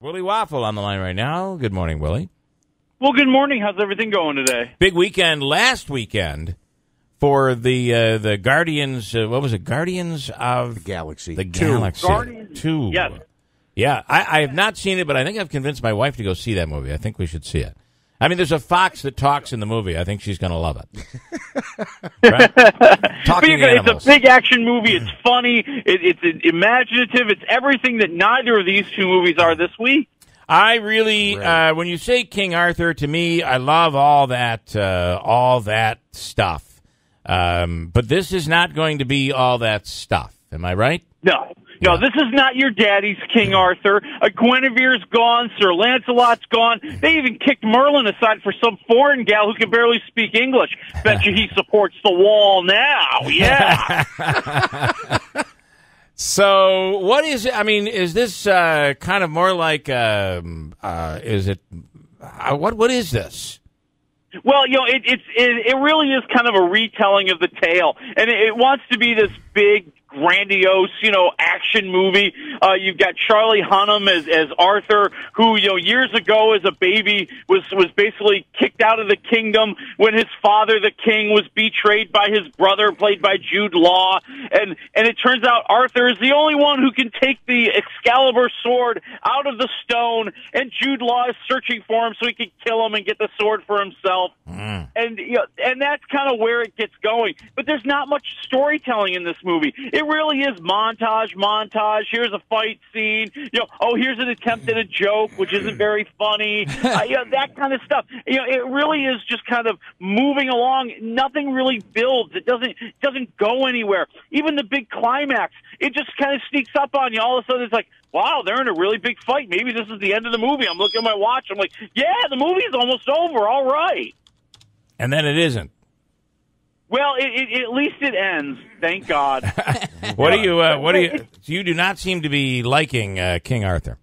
Willie Waffle on the line right now. Good morning, Willie. Well, good morning. How's everything going today? Big weekend last weekend for the Guardians. What was it? Guardians of the Galaxy. The Galaxy. Guardians. 2. Yes. Yeah, I have not seen it, but I think I've convinced my wife to go see that movie. I think we should see it. I mean, there's a fox that talks in the movie. I think she's going to love it. Right? Talking animals. It's a big action movie. It's funny. It's imaginative. It's everything that neither of these two movies are this week. I really, when you say King Arthur, to me, I love all that stuff. But this is not going to be all that stuff. Am I right? No, this is not your daddy's King Arthur. Guinevere's gone. Sir Lancelot's gone. They even kicked Merlin aside for some foreign gal who can barely speak English. Bet you he supports the wall now. Yeah. So, what is it? I mean, is this kind of more like? Is it? What is this? Well, it really is kind of a retelling of the tale, and it wants to be this big, grandiose, action movie. You've got Charlie Hunnam as Arthur, who, years ago as a baby was basically kicked out of the kingdom when his father, the king, was betrayed by his brother, played by Jude Law. And it turns out Arthur is the only one who can take the Excalibur sword out of the stone, and Jude Law is searching for him so he can kill him and get the sword for himself. And that's kind of where it gets going. But there's not much storytelling in this movie. It really is montage. Here's a fight scene. Here's an attempt at a joke, which isn't very funny. That kind of stuff. It really is just kind of moving along. Nothing really builds. It doesn't go anywhere. Even the big climax, it just kind of sneaks up on you. All of a sudden, it's like, wow, they're in a really big fight. Maybe this is the end of the movie. I'm looking at my watch. I'm like, yeah, the movie's almost over. All right. And then it isn't. Well, at least it ends. Thank God. You do not seem to be liking King Arthur.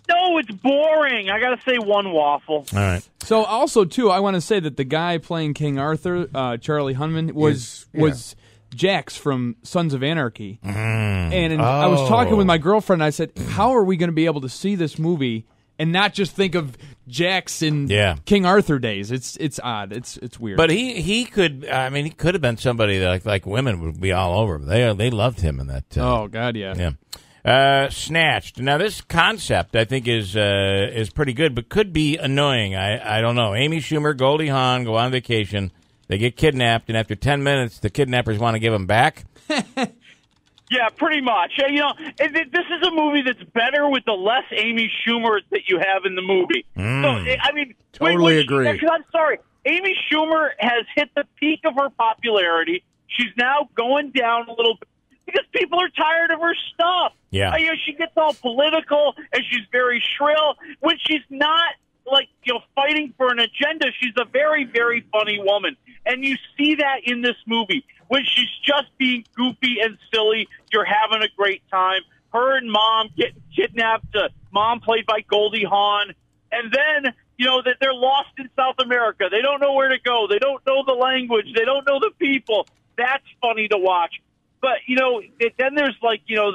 No, it's boring. I got to say one waffle. All right. So also, too, I want to say that the guy playing King Arthur, Charlie Hunnam, was Jax from Sons of Anarchy. And I was talking with my girlfriend, and I said, how are we going to be able to see this movie and not just think of Jax in King Arthur days? It's odd. It's weird. But he could have been somebody that like women would be all over. They loved him in that. Oh God, yeah. Snatched. Now this concept I think is pretty good, but could be annoying. I don't know. Amy Schumer, Goldie Hawn go on vacation. They get kidnapped, and after 10 minutes, the kidnappers want to give them back. Yeah, pretty much. This is a movie that's better with the less Amy Schumer that you have in the movie. So, totally agree. I'm sorry. Amy Schumer has hit the peak of her popularity. She's now going down a little bit because people are tired of her stuff. Yeah. She gets all political, and she's very shrill. When she's not, fighting for an agenda, she's a very, very funny woman. And you see that in this movie. When she's just being goofy and silly, you're having a great time. Her and Mom getting kidnapped, Mom played by Goldie Hawn. And then, that they're lost in South America. They don't know where to go. They don't know the language. They don't know the people. That's funny to watch. But, then there's,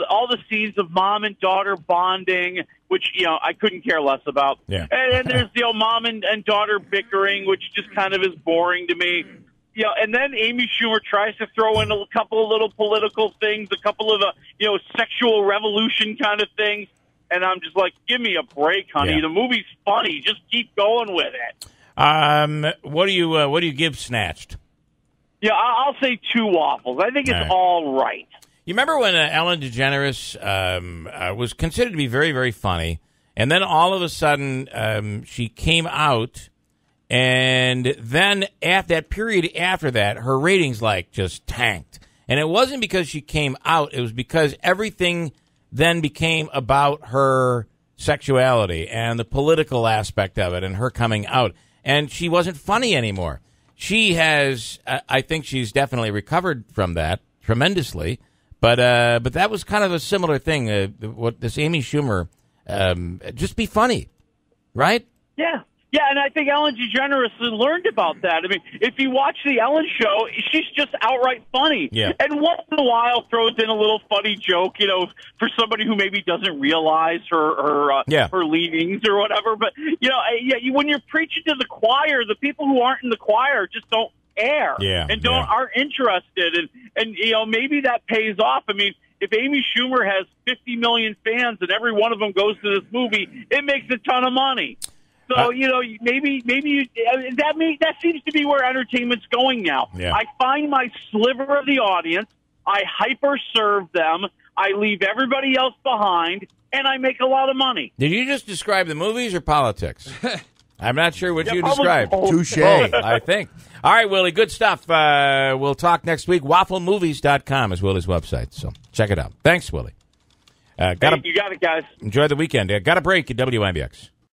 all the scenes of mom and daughter bonding, which, I couldn't care less about. Yeah. And there's, mom and daughter bickering, which just kind of is boring to me. And then Amy Schumer tries to throw in a couple of little political things, a couple of, sexual revolution kind of things. And I'm just like, give me a break, honey. Yeah. The movie's funny. Just keep going with it. What do you give Snatched? Yeah, I'll say 2 waffles. I think it's all right. You remember when Ellen DeGeneres was considered to be very, very funny, and then all of a sudden she came out, and then at that period after that, her ratings just tanked. And it wasn't because she came out; it was because everything then became about her sexuality and the political aspect of it, and her coming out, and she wasn't funny anymore. She has, I think she's definitely recovered from that tremendously, but that was kind of a similar thing. What this Amy Schumer, just be funny, right? Yeah. Yeah, and I think Ellen DeGeneres learned about that. I mean, if you watch the Ellen show, she's just outright funny. Yeah. And once in a while throws in a little funny joke, for somebody who maybe doesn't realize her leanings or whatever. But, when you're preaching to the choir, the people who aren't in the choir just don't care and aren't interested. And maybe that pays off. I mean, if Amy Schumer has 50 million fans and every one of them goes to this movie, it makes a ton of money. So, maybe that seems to be where entertainment's going now. Yeah. I find my sliver of the audience, I hyper-serve them, I leave everybody else behind, and I make a lot of money. Did you just describe the movies or politics? I'm not sure what you described. Touche. I think. All right, Willie, good stuff. We'll talk next week. WaffleMovies.com is Willie's website, so check it out. Thanks, Willie. You got it, guys. Enjoy the weekend. Got a break at WIBX.